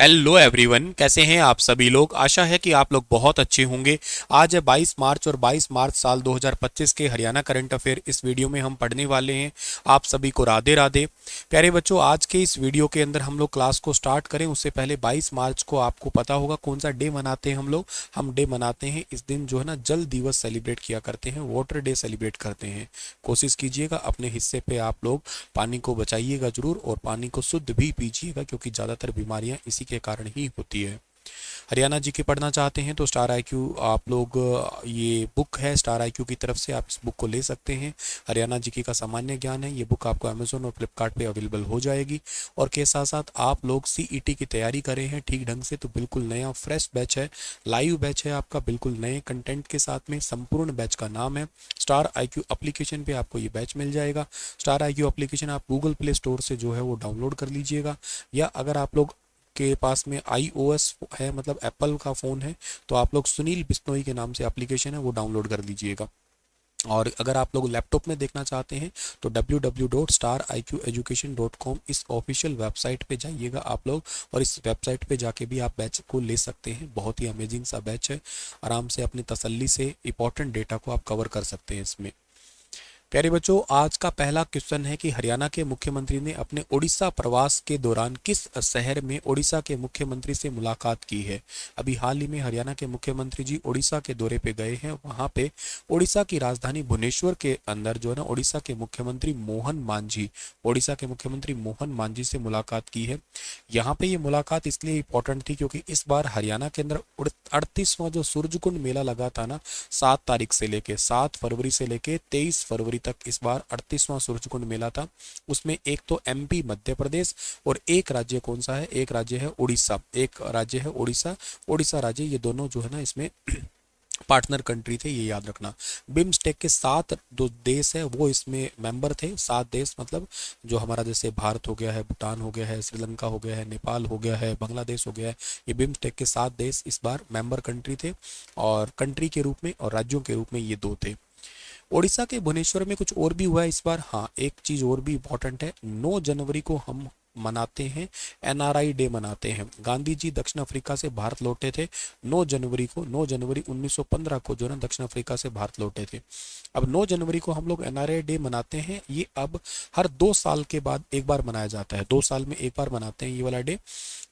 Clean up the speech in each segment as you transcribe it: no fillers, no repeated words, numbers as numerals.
Hello everyone, कैसे हैं आप सभी लोग। आशा है कि आप लोग बहुत अच्छे होंगे। आज है 22 मार्च और 22 मार्च साल 2025 के हरियाणा करंट अफेयर इस वीडियो में हम पढ़ने वाले हैं। आप सभी को राधे राधे। प्यारे बच्चों, आज के इस वीडियो के अंदर हम लोग क्लास को स्टार्ट करें उससे पहले 22 मार्च को आपको पता होगा कौन सा डे मनाते हैं हम डे मनाते हैं इस दिन जो है ना जल दिवस सेलिब्रेट किया करते हैं, वाटर डे सेलिब्रेट करते हैं। कोशिश कीजिएगा अपने हिस्से पे आप लोग पानी को बचाइएगा जरूर, और पानी को शुद्ध भी पीजिएगा क्योंकि ज़्यादातर बीमारियां इसी के कारण ही होती है। हरियाणा जी के पढ़ना चाहते हैं तो स्टार आईक्यू आप लोग ये बुक है स्टार आईक्यू की तरफ से, आप इस बुक को ले सकते हैं। हरियाणा जीके का सामान्य ज्ञान है, ये बुक आपको अमेजोन और फ्लिपकार्ट पे अवेलेबल हो जाएगी। और के साथ साथ आप लोग सीईटी की तैयारी करें हैं ठीक ढंग से तो बिल्कुल नया फ्रेश बैच है, लाइव बैच है आपका, बिल्कुल नए कंटेंट के साथ में। संपूर्ण बैच का नाम है स्टार आईक्यू। एप्लीकेशन पे आपको ये बैच मिल जाएगा। स्टार आईक्यू एप्लीकेशन आप गूगल प्ले स्टोर से जो है वो डाउनलोड कर लीजिएगा, या अगर आप लोग के पास में iOS है, मतलब एप्पल का फ़ोन है, तो आप लोग सुनील बिश्नोई के नाम से एप्लीकेशन है वो डाउनलोड कर लीजिएगा। और अगर आप लोग लैपटॉप में देखना चाहते हैं तो www.stariqeducation.com इस ऑफिशियल वेबसाइट पे जाइएगा आप लोग, और इस वेबसाइट पे जाके भी आप बैच को ले सकते हैं। बहुत ही अमेजिंग सा बैच है, आराम से अपनी तसल्ली से इंपॉर्टेंट डेटा को आप कवर कर सकते हैं इसमें। प्यारे बच्चों, आज का पहला क्वेश्चन है कि हरियाणा के मुख्यमंत्री ने अपने ओडिशा प्रवास के दौरान किस शहर में ओडिशा के मुख्यमंत्री से मुलाकात की है। अभी हाल ही में हरियाणा के मुख्यमंत्री जी ओडिशा के दौरे पे गए हैं, वहां पे ओडिशा की राजधानी भुवनेश्वर के अंदर जो है ना ओडिशा के मुख्यमंत्री मोहन मांझी से मुलाकात की है। यहाँ पे ये मुलाकात इसलिए इंपॉर्टेंट थी क्योंकि इस बार हरियाणा के अंदर 38वां जो सूरजकुंड मेला लगा था ना, 7 फरवरी से लेके 23 फरवरी तक इस बार 38वां सूरजकुंड मेला था। उसमें एक तो एमपी मध्य प्रदेश और एक राज्य कौन सा है, एक राज्य है उड़ीसा, एक राज्य है उड़ीसा। उड़ीसा राज्य, ये दोनों जो है ना इसमें पार्टनर कंट्री थे, ये याद रखना। बिम्स्टेक के 7 दो देश है वो इसमें मेंबर थे। 7 देश मतलब जो हमारा जैसे भारत हो गया है, भूटान हो गया है, श्रीलंका हो गया है, नेपाल हो गया है, बांग्लादेश हो गया है, ये बिम्स्टेक के 7 देश इस बार मेंबर कंट्री थे, और कंट्री के रूप में और राज्यों के रूप में ये 2 थे। ओडिशा के भुवनेश्वर में कुछ और भी हुआ है इस बार। हाँ, एक चीज और भी इंपॉर्टेंट है, 9 जनवरी को हम मनाते हैं एनआरआई डे मनाते हैं। गांधी जी दक्षिण अफ्रीका से भारत लौटे थे 9 जनवरी को, 9 जनवरी 1915 को जो ना दक्षिण अफ्रीका से भारत लौटे थे। अब 9 जनवरी को हम लोग एनआरआई डे मनाते हैं, ये अब हर 2 साल के बाद एक बार मनाया जाता है, 2 साल में एक बार मनाते हैं ये वाला डे।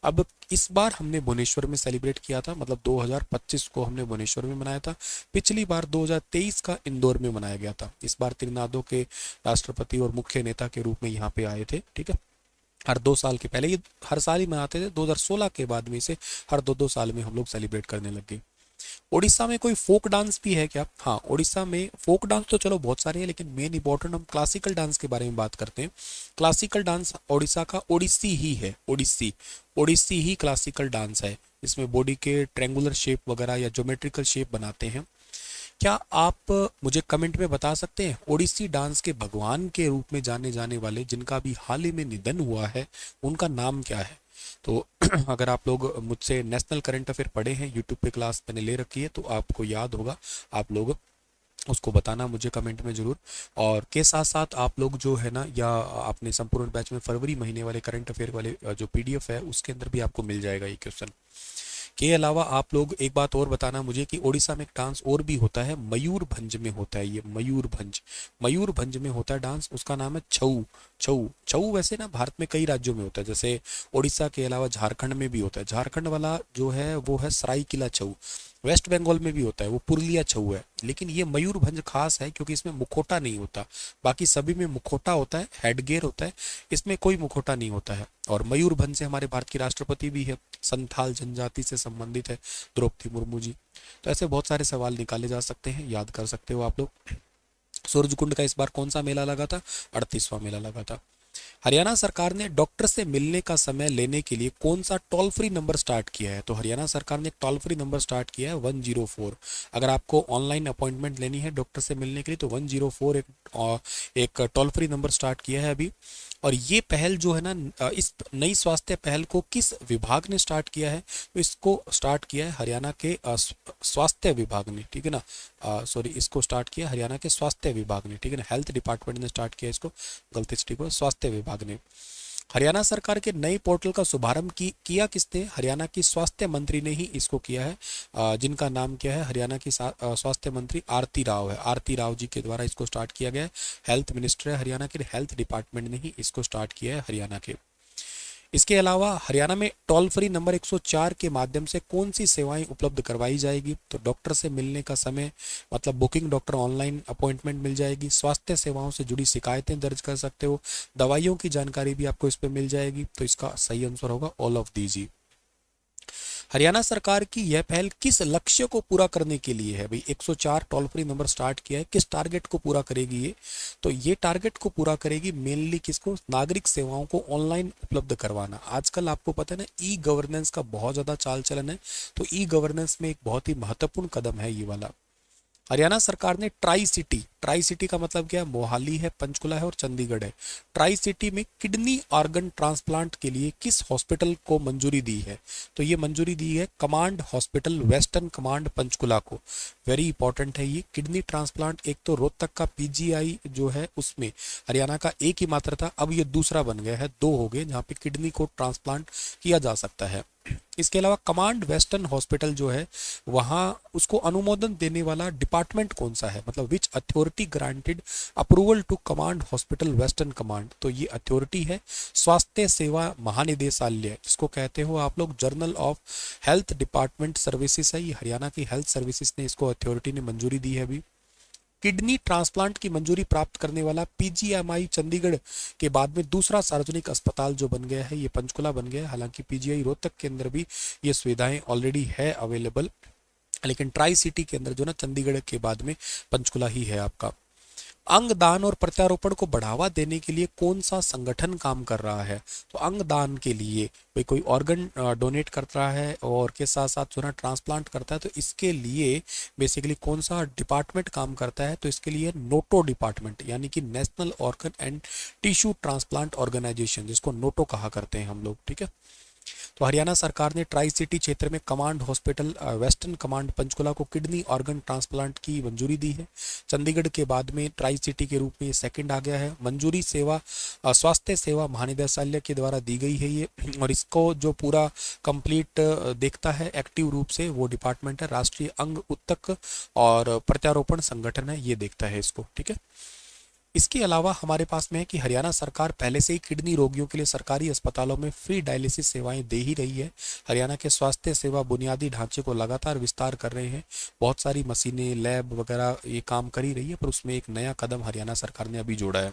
अब इस बार हमने भुवनेश्वर में सेलिब्रेट किया था, मतलब 2025 को हमने भुवनेश्वर में मनाया था। पिछली बार 2023 का इंदौर में मनाया गया था। इस बार तमिलनाडु के राष्ट्रपति और मुख्य नेता के रूप में यहाँ पे आए थे, ठीक है। हर 2 साल के पहले ये हर साल ही मनाते थे, 2016 के बाद में से हर 2-2 साल में हम लोग सेलिब्रेट करने लग गए। उड़ीसा में कोई फोक डांस भी है क्या? हाँ, उड़ीसा में फोक डांस तो चलो बहुत सारे हैं, लेकिन मेन इंपॉर्टेंट हम क्लासिकल डांस के बारे में बात करते हैं। क्लासिकल डांस उड़ीसा का ओडिसी ही है, ओडिसी, ओडिसी ही क्लासिकल डांस है। इसमें बॉडी के ट्रेंगुलर शेप वगैरह या ज्योमेट्रिकल शेप बनाते हैं। क्या आप मुझे कमेंट में बता सकते हैं ओडिसी डांस के भगवान के रूप में जाने जाने वाले जिनका भी हाल ही में निधन हुआ है, उनका नाम क्या है? तो अगर आप लोग मुझसे नेशनल करंट अफेयर पढ़े हैं, यूट्यूब पे क्लास मैंने ले रखी है तो आपको याद होगा, आप लोग उसको बताना मुझे कमेंट में जरूर। और के साथ साथ आप लोग जो है ना, या आपने संपूर्ण बैच में फरवरी महीने वाले करंट अफेयर वाले जो पीडीएफ है उसके अंदर भी आपको मिल जाएगा ये क्वेश्चन। के अलावा आप लोग एक बात और बताना मुझे कि ओडिशा में एक डांस और भी होता है, मयूरभंज में होता है ये, मयूरभंज, मयूरभंज में होता है डांस, उसका नाम है छऊ। छऊ, छऊ वैसे ना भारत में कई राज्यों में होता है, जैसे ओडिशा के अलावा झारखंड में भी होता है। झारखंड वाला जो है वो है सरायकिला छऊ। वेस्ट बंगाल में भी होता है, वो पुरुलिया छऊ है। लेकिन ये मयूरभंज खास है क्योंकि इसमें मुखोटा नहीं होता, बाकी सभी में मुखोटा होता है, हेडगेयर होता है, इसमें कोई मुखोटा नहीं होता है। और मयूरभंज से हमारे भारत की राष्ट्रपति भी है, संथाल जनजाति से संबंधित है, द्रौपदी मुर्मू जी। तो ऐसे बहुत सारे सवाल निकाले जा सकते हैं, याद कर सकते हो आप लोग। सूरजकुंड का इस बार कौन सा मेला लगा था? 38वां मेला लगा था। हरियाणा सरकार ने डॉक्टर से मिलने का समय लेने के लिए कौन सा टोल फ्री नंबर स्टार्ट किया है? तो हरियाणा सरकार ने टोल फ्री नंबर स्टार्ट किया है 104। अगर आपको ऑनलाइन अपॉइंटमेंट लेनी है डॉक्टर से मिलने के लिए तो 104 एक टोल फ्री नंबर स्टार्ट किया है अभी। और ये पहल जो है ना, इस नई स्वास्थ्य पहल को किस विभाग ने स्टार्ट किया है? तो इसको स्टार्ट किया है हरियाणा के स्वास्थ्य विभाग ने, ठीक है ना। सॉरी, इसको स्टार्ट किया हरियाणा के स्वास्थ्य विभाग ने, ठीक है ना। हेल्थ डिपार्टमेंट ने स्टार्ट किया इसको, गलती से ठीक हो, स्वास्थ्य विभाग ने। हरियाणा सरकार के नए पोर्टल का शुभारंभ किया किसने? हरियाणा की स्वास्थ्य मंत्री ने ही इसको किया है, जिनका नाम क्या है? हरियाणा की स्वास्थ्य मंत्री आरती राव है। आरती राव जी के द्वारा इसको स्टार्ट किया गया है। हेल्थ मिनिस्टर है हरियाणा के, हेल्थ डिपार्टमेंट ने ही इसको स्टार्ट किया है हरियाणा के। इसके अलावा हरियाणा में टोल फ्री नंबर 104 के माध्यम से कौन सी सेवाएं उपलब्ध करवाई जाएगी? तो डॉक्टर से मिलने का समय, मतलब बुकिंग, डॉक्टर ऑनलाइन अपॉइंटमेंट मिल जाएगी। स्वास्थ्य सेवाओं से जुड़ी शिकायतें दर्ज कर सकते हो। दवाइयों की जानकारी भी आपको इस पे मिल जाएगी। तो इसका सही आंसर होगा ऑल ऑफ दीज ही। हरियाणा सरकार की यह पहल किस लक्ष्य को पूरा करने के लिए है? भाई 104 टोल फ्री नंबर स्टार्ट किया है, किस टारगेट को पूरा करेगी ये? तो ये टारगेट को पूरा करेगी मेनली किसको? नागरिक सेवाओं को ऑनलाइन उपलब्ध करवाना। आजकल आपको पता है ना, ई गवर्नेंस का बहुत ज्यादा चाल चलन है, तो ई गवर्नेंस में एक बहुत ही महत्वपूर्ण कदम है ये वाला। हरियाणा सरकार ने ट्राई सिटी का मतलब क्या है? मोहाली है, पंचकुला है और चंडीगढ़ है। ट्राई सिटी में किडनी ऑर्गन ट्रांसप्लांट के लिए किस हॉस्पिटल को मंजूरी दी है? तो ये मंजूरी दी है command hospital, western command Panchkula को। वेरी इंपॉर्टेंट है ये किडनी ट्रांसप्लांट। एक तो रोहतक का पीजीआई जो है उसमें हरियाणा का एक ही मात्र था, अब ये दूसरा बन गया है, दो हो गए जहाँ पे किडनी को ट्रांसप्लांट किया जा सकता है। इसके अलावा कमांड वेस्टर्न हॉस्पिटल जो है वहां उसको अनुमोदन देने वाला डिपार्टमेंट कौन सा है? मतलब which authority granted approval to command hospital western command? तो ये अथॉरिटी है स्वास्थ्य सेवा महानिदेशालय, जिसको कहते हो आप लोग journal of health department services है। ये हरियाणा की हेल्थ सर्विसेज ने इसको अथॉरिटी ने मंजूरी दी है अभी। किडनी ट्रांसप्लांट की मंजूरी प्राप्त करने वाला पीजीएमआई चंडीगढ़ के बाद में दूसरा सार्वजनिक अस्पताल जो बन गया है ये पंचकुला बन गया है। हालांकि पीजीआई रोहतक के अंदर भी ये सुविधाएं ऑलरेडी है अवेलेबल, लेकिन ट्राई सिटी के अंदर जो ना चंडीगढ़ के बाद में पंचकुला ही है आपका। अंगदान और प्रत्यारोपण को बढ़ावा देने के लिए कौन सा संगठन काम कर रहा है? तो अंगदान के लिए भाई कोई ऑर्गन डोनेट कर रहा है और के साथ साथ जो ना ट्रांसप्लांट करता है, तो इसके लिए बेसिकली कौन सा डिपार्टमेंट काम करता है? तो इसके लिए नोटो डिपार्टमेंट, यानी कि national organ and tissue transplant organisation, जिसको नोटो कहा करते हैं हम लोग, ठीक है। तो हरियाणा सरकार ने ट्राई सिटी क्षेत्र में command hospital western command Panchkula को किडनी ऑर्गन ट्रांसप्लांट की मंजूरी दी है। चंडीगढ़ के बाद में ट्राई सिटी के रूप में ये सेकंड आ गया है। मंजूरी सेवा स्वास्थ्य सेवा महानिदेशालय के द्वारा दी गई है ये, और इसको जो पूरा कंप्लीट देखता है एक्टिव रूप से वो डिपार्टमेंट है राष्ट्रीय अंग उत्तक और प्रत्यारोपण संगठन है, ये देखता है इसको, ठीक है। इसके अलावा हमारे पास में है कि हरियाणा सरकार पहले से ही किडनी रोगियों के लिए सरकारी अस्पतालों में फ्री डायलिसिस सेवाएं दे ही रही है। हरियाणा के स्वास्थ्य सेवा बुनियादी ढांचे को लगातार विस्तार कर रहे हैं। बहुत सारी मशीनें, लैब वगैरह ये काम कर ही रही है, पर उसमें एक नया कदम हरियाणा सरकार ने अभी जोड़ा है।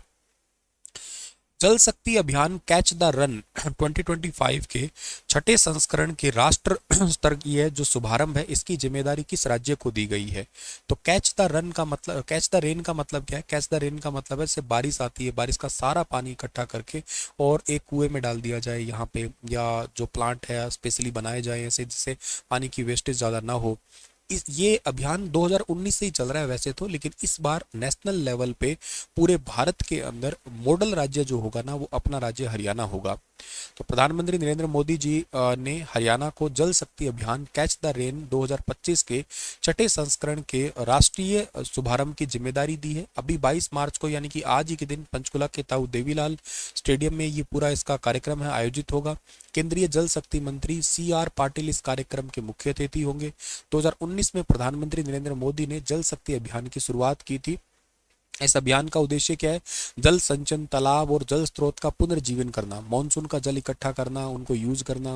जल शक्ति अभियान कैच द रन 2025 के छठे संस्करण के राष्ट्र स्तर की है जो शुभारंभ है, इसकी जिम्मेदारी किस राज्य को दी गई है? तो कैच द रन का मतलब, कैच द रेन का मतलब क्या है? कैच द रेन का मतलब है जैसे बारिश आती है, बारिश का सारा पानी इकट्ठा करके और एक कुएं में डाल दिया जाए यहाँ पे, या जो प्लांट है स्पेशली बनाए जाए ऐसे जिससे पानी की वेस्टेज ज़्यादा ना हो। ये अभियान 2019 से ही चल रहा है वैसे तो, लेकिन इस बार नेशनल लेवल पे पूरे भारत के अंदर मॉडल राज्य जो होगा ना वो अपना राज्य हरियाणा होगा। तो प्रधानमंत्री नरेंद्र मोदी जी ने हरियाणा को जल शक्ति अभियान कैच द रेन 2025 के छठे संस्करण के राष्ट्रीय शुभारंभ की जिम्मेदारी दी है। अभी 22 मार्च को यानी कि आज ही के दिन पंचकुला के ताऊ देवीलाल स्टेडियम में ये पूरा इसका कार्यक्रम है आयोजित होगा। केंद्रीय जल शक्ति मंत्री CR पाटिल इस कार्यक्रम के मुख्य अतिथि होंगे। 2019 में प्रधानमंत्री नरेंद्र मोदी ने जल शक्ति अभियान की शुरुआत की थी। इस अभियान का उद्देश्य क्या है? जल संचयन, तालाब और जल स्रोत का पुनर्जीवन करना, मानसून का जल इकट्ठा करना, उनको यूज करना।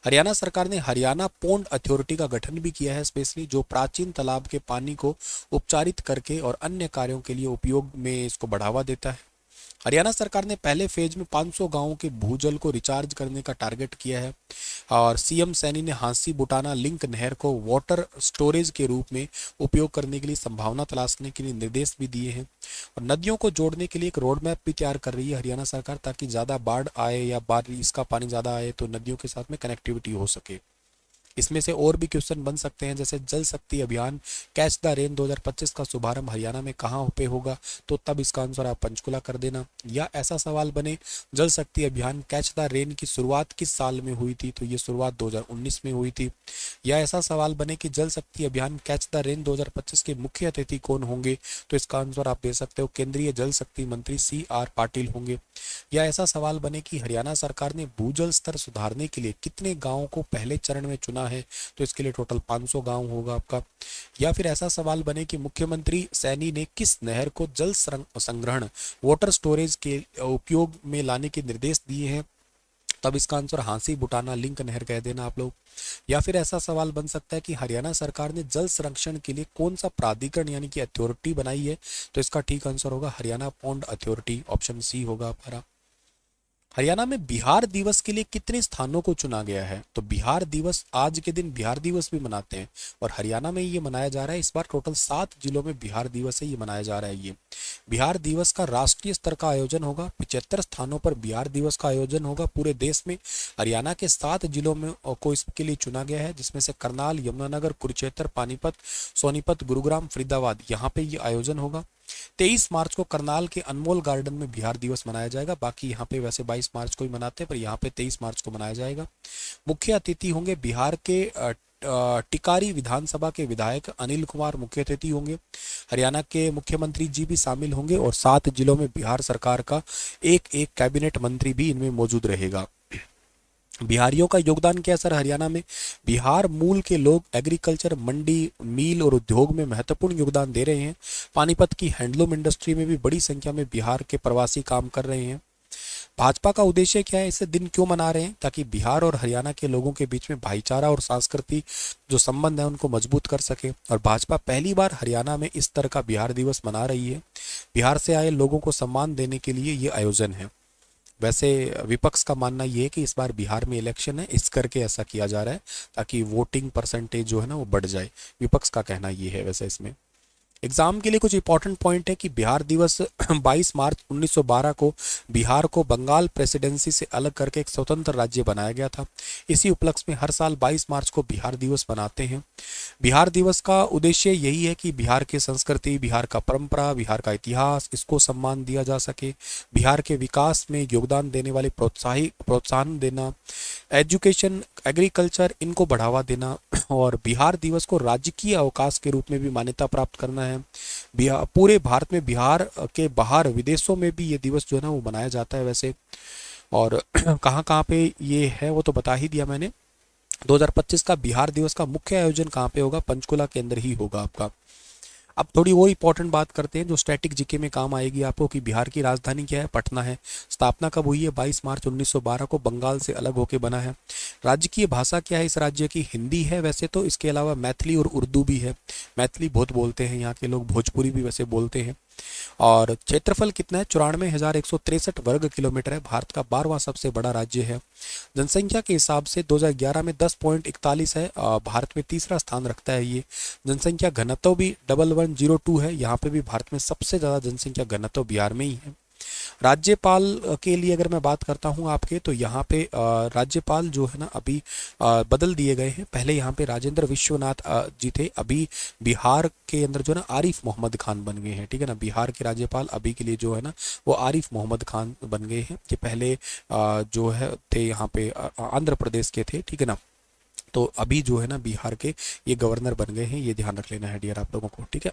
हरियाणा सरकार ने हरियाणा पोंड अथॉरिटी का गठन भी किया है स्पेशली, जो प्राचीन तालाब के पानी को उपचारित करके और अन्य कार्यों के लिए उपयोग में इसको बढ़ावा देता है। हरियाणा सरकार ने पहले फेज में 500 गांवों के भूजल को रिचार्ज करने का टारगेट किया है, और सीएम सैनी ने हांसी बुटाना लिंक नहर को वाटर स्टोरेज के रूप में उपयोग करने के लिए संभावना तलाशने के लिए निर्देश भी दिए हैं। और नदियों को जोड़ने के लिए एक रोड मैप भी तैयार कर रही है हरियाणा सरकार, ताकि ज़्यादा बाढ़ आए या बारिश का पानी ज़्यादा आए तो नदियों के साथ में कनेक्टिविटी हो सके। इसमें से और भी क्वेश्चन बन सकते हैं, जैसे जल शक्ति अभियान कैच द रेन 2025 का शुभारंभ हरियाणा में कहाँ पे होगा, तो तब इसका आंसर आप पंचकुला कर देना। या ऐसा सवाल बने जल शक्ति अभियान कैच द रेन की शुरुआत किस साल में हुई थी, तो ये शुरुआत 2019 में हुई थी। या ऐसा सवाल बने कि जल शक्ति अभियान कैच द रेन 2025 के मुख्य अतिथि कौन होंगे, तो इसका आंसर आप दे सकते हो केंद्रीय जल शक्ति मंत्री CR पाटिल होंगे। या ऐसा सवाल बने कि हरियाणा सरकार ने भूजल स्तर सुधारने के लिए कितने गांवों को पहले चरण में चुना है, तो इसके लिए टोटल 500 गांव होगा आपका। या फिर ऐसा सवाल बने कि मुख्यमंत्री सैनी ने किस नहर को जल संग्रहण वाटर स्टोरेज के उपयोग में लाने के निर्देश दिए हैं, तब इसका आंसर हांसी बुटाना लिंक नहर कह देना आप लोग। या फिर ऐसा सवाल बन सकता है कि हरियाणा सरकार ने जल संरक्षण के लिए कौन सा प्राधिकरण यानी कि अथॉरिटी बनाई है, तो इसका ठीक आंसर होगा Haryana pond authority, option C होगा हमारा। हरियाणा में बिहार दिवस के लिए कितने स्थानों को चुना गया है, तो बिहार दिवस आज के दिन बिहार दिवस भी मनाते हैं और हरियाणा में ये मनाया जा रहा है। इस बार टोटल 7 जिलों में बिहार दिवस है, ये मनाया जा रहा है। ये बिहार दिवस का राष्ट्रीय स्तर का आयोजन होगा, 75 स्थानों पर बिहार दिवस का आयोजन होगा पूरे देश में। हरियाणा के 7 जिलों में को इसके लिए चुना गया है, जिसमें से करनाल, यमुनानगर, कुरुक्षेत्र, पानीपत, सोनीपत, गुरुग्राम, फरीदाबाद, यहाँ पे ये आयोजन होगा। 23 मार्च को करनाल के अनमोल गार्डन में बिहार दिवस मनाया जाएगा। बाकी यहाँ पे वैसे 22 मार्च को ही मनाते हैं, पर यहाँ पे 23 मार्च को मनाया जाएगा। मुख्य अतिथि होंगे बिहार के टिकारी विधानसभा के विधायक अनिल कुमार मुख्य अतिथि होंगे। हरियाणा के मुख्यमंत्री जी भी शामिल होंगे और 7 जिलों में बिहार सरकार का एक एक कैबिनेट मंत्री भी इनमें मौजूद रहेगा। बिहारियों का योगदान क्या सर हरियाणा में, बिहार मूल के लोग एग्रीकल्चर, मंडी, मील और उद्योग में महत्वपूर्ण योगदान दे रहे हैं। पानीपत की हैंडलूम इंडस्ट्री में भी बड़ी संख्या में बिहार के प्रवासी काम कर रहे हैं। भाजपा का उद्देश्य क्या है, इसे दिन क्यों मना रहे हैं, ताकि बिहार और हरियाणा के लोगों के बीच में भाईचारा और सांस्कृतिक जो संबंध है उनको मजबूत कर सके। और भाजपा पहली बार हरियाणा में इस तरह का बिहार दिवस मना रही है। बिहार से आए लोगों को सम्मान देने के लिए ये आयोजन है। वैसे विपक्ष का मानना ये है कि इस बार बिहार में इलेक्शन है, इस करके ऐसा किया जा रहा है ताकि वोटिंग परसेंटेज जो है ना वो बढ़ जाए। विपक्ष का कहना ये है। वैसे इसमें एग्जाम के लिए कुछ इंपॉर्टेंट पॉइंट है कि बिहार दिवस 22 मार्च 1912 को बिहार को बंगाल प्रेसिडेंसी से अलग करके एक स्वतंत्र राज्य बनाया गया था। इसी उपलक्ष्य में हर साल 22 मार्च को बिहार दिवस मनाते हैं। बिहार दिवस का उद्देश्य यही है कि बिहार की संस्कृति, बिहार का परंपरा, बिहार का इतिहास, इसको सम्मान दिया जा सके। बिहार के विकास में योगदान देने वाले प्रोत्साहन देना, एजुकेशन, एग्रीकल्चर, इनको बढ़ावा देना और बिहार दिवस को राजकीय अवकाश के रूप में भी मान्यता प्राप्त करना है। पूरे भारत में बिहार के बाहर विदेशों में भी ये दिवस जो है ना वो मनाया जाता है वैसे। और कहाँ कहाँ पे ये है वो तो बता ही दिया मैंने। 2025 का बिहार दिवस का मुख्य आयोजन कहाँ पे होगा, पंचकुला के अंदर ही होगा आपका। अब थोड़ी और इंपॉर्टेंट बात करते हैं जो स्टैटिक जीके में काम आएगी आपको, कि बिहार की राजधानी क्या है, पटना है। स्थापना कब हुई है, 22 मार्च 1912 को बंगाल से अलग होकर बना है। राज्य की भाषा क्या है इस राज्य की, हिंदी है वैसे तो, इसके अलावा मैथिली और उर्दू भी है। मैथिली बहुत बोलते हैं यहाँ के लोग, भोजपुरी भी वैसे बोलते हैं। और क्षेत्रफल कितना है, 94,163 वर्ग किलोमीटर है। भारत का 12वां सबसे बड़ा राज्य है। जनसंख्या के हिसाब से 2011 में 10.41 है, भारत में तीसरा स्थान रखता है ये। जनसंख्या घनत्व भी 1102 है, यहाँ पे भी भारत में सबसे ज़्यादा जनसंख्या घनत्व बिहार में ही है। राज्यपाल के लिए अगर मैं बात करता हूँ आपके, तो यहाँ पे राज्यपाल जो है ना अभी बदल दिए गए हैं। पहले यहाँ पे राजेंद्र विश्वनाथ जी थे, अभी बिहार के अंदर जो है ना आरिफ मोहम्मद खान बन गए हैं। ठीक है ना, बिहार के राज्यपाल अभी के लिए जो है ना वो आरिफ मोहम्मद खान बन गए हैं। ये पहले जो है थे यहाँ पे आंध्र प्रदेश के थे। ठीक है ना, तो अभी जो है ना बिहार के ये गवर्नर बन गए हैं, ये ध्यान रख लेना है डियर आप लोगों को। ठीक है,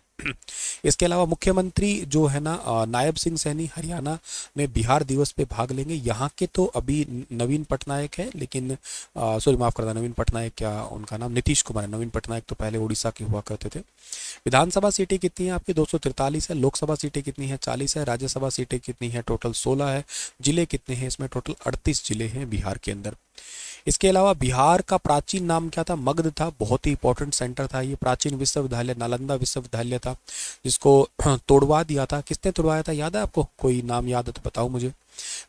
इसके अलावा मुख्यमंत्री जो है ना नायब सिंह सैनी हरियाणा में बिहार दिवस पे भाग लेंगे। यहाँ के तो अभी नवीन पटनायक है, लेकिन सॉरी माफ करना, नवीन पटनायक क्या उनका नाम, नीतीश कुमार है। नवीन पटनायक तो पहले उड़ीसा के हुआ करते थे। विधानसभा सीटें कितनी है आपकी, 243 है। लोकसभा सीटें कितनी है, 40 है। राज्यसभा सीटें कितनी है, टोटल 16 है। जिले कितने हैं इसमें, टोटल 38 जिले हैं बिहार के अंदर। इसके अलावा बिहार का प्राचीन नाम क्या था, मगध था। बहुत ही इंपॉर्टेंट सेंटर था ये। प्राचीन विश्वविद्यालय नालंदा विश्वविद्यालय था, जिसको तोड़वा दिया था। किसने तोड़वाया था, याद है आपको, कोई नाम याद है तो बताओ मुझे।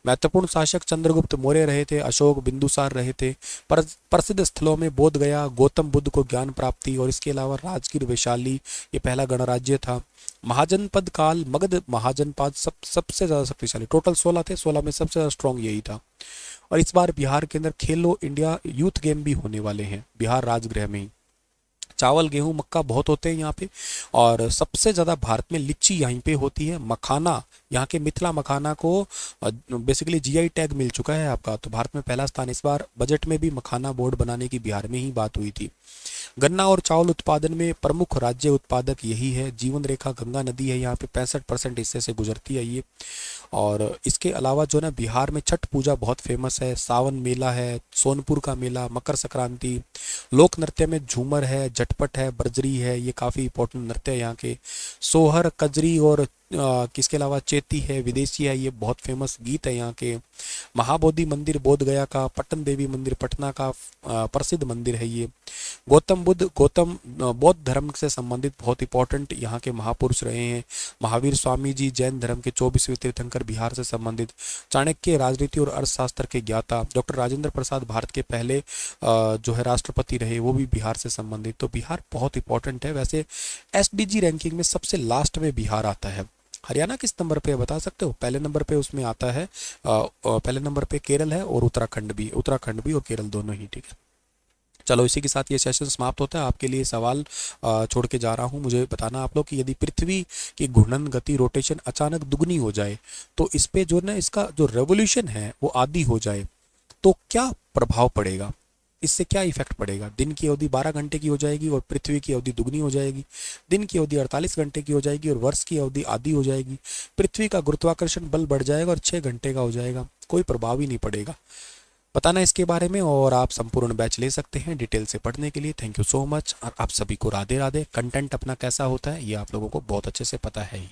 महत्वपूर्ण शासक चंद्रगुप्त मौर्य रहे थे, अशोक, बिंदुसार रहे थे। प्रसिद्ध स्थलों में बोध गया, गौतम बुद्ध को ज्ञान प्राप्ति, और इसके अलावा राजगीर, वैशाली, ये पहला गणराज्य था। महाजनपद काल, मगध महाजनपद सबसे ज्यादा शक्तिशाली, टोटल 16 थे, 16 में सबसे ज्यादा स्ट्रॉन्ग यही था। और इस बार बिहार के अंदर खेलो इंडिया यूथ गेम भी होने वाले हैं बिहार राजगृह में ही। चावल गेहूं मक्का बहुत होते हैं यहाँ पे, और सबसे ज़्यादा भारत में लीची यहीं पे होती है। मखाना, यहाँ के मिथिला मखाना को बेसिकली जीआई टैग मिल चुका है आपका, तो भारत में पहला स्थान। इस बार बजट में भी मखाना बोर्ड बनाने की बिहार में ही बात हुई थी। गन्ना और चावल उत्पादन में प्रमुख राज्य उत्पादक यही है। जीवन रेखा गंगा नदी है यहाँ पे, 65% हिस्से से गुजरती है ये। और इसके अलावा जो ना बिहार में छठ पूजा बहुत फेमस है, सावन मेला है, सोनपुर का मेला, मकर संक्रांति, लोक नृत्य में झूमर है, झटपट है, बर्जरी है, ये काफ़ी इंपॉर्टेंट नृत्य है यहाँ के। सोहर, कजरी और किसके अलावा चेती है, विदेशी है, ये बहुत फेमस गीत है यहाँ के। महाबोधि मंदिर बोध गया का, पटन देवी मंदिर पटना का प्रसिद्ध मंदिर है ये। गौतम बुद्ध, गौतम बौद्ध धर्म से संबंधित बहुत इंपॉर्टेंट यहाँ के महापुरुष रहे हैं। महावीर स्वामी जी जैन धर्म के 24वें तीर्थंकर बिहार से संबंधित। चाणक्य राजनीति और अर्थशास्त्र के ज्ञाता। डॉक्टर राजेंद्र प्रसाद भारत के पहले जो है राष्ट्रपति रहे, वो भी बिहार से संबंधित। तो बिहार बहुत इंपॉर्टेंट है। वैसे एसडीजी रैंकिंग में सबसे लास्ट में बिहार आता है। हरियाणा किस नंबर पे बता सकते हो? पहले नंबर पे उसमें आता है, पहले नंबर पे केरल है और उत्तराखंड भी और केरल दोनों ही, ठीक है। चलो इसी के साथ ये सेशन समाप्त होता है। आपके लिए सवाल छोड़ के जा रहा हूँ, मुझे बताना आप लोग कि यदि पृथ्वी की घूर्णन गति रोटेशन अचानक दुगनी हो जाए, तो इस पे जो ना इसका जो रेवोल्यूशन है वो आधी हो जाए, तो क्या प्रभाव पड़ेगा, इससे क्या इफेक्ट पड़ेगा? दिन की अवधि 12 घंटे की हो जाएगी और पृथ्वी की अवधि दुगनी हो जाएगी। दिन की अवधि 48 घंटे की हो जाएगी और वर्ष की अवधि आधी हो जाएगी। पृथ्वी का गुरुत्वाकर्षण बल बढ़ जाएगा और 6 घंटे का हो जाएगा। कोई प्रभाव ही नहीं पड़ेगा। बताना इसके बारे में, और आप संपूर्ण बैच ले सकते हैं डिटेल से पढ़ने के लिए। Thank you so much. और आप सभी को राधे राधे। कंटेंट अपना कैसा होता है ये आप लोगों को बहुत अच्छे से पता है ही।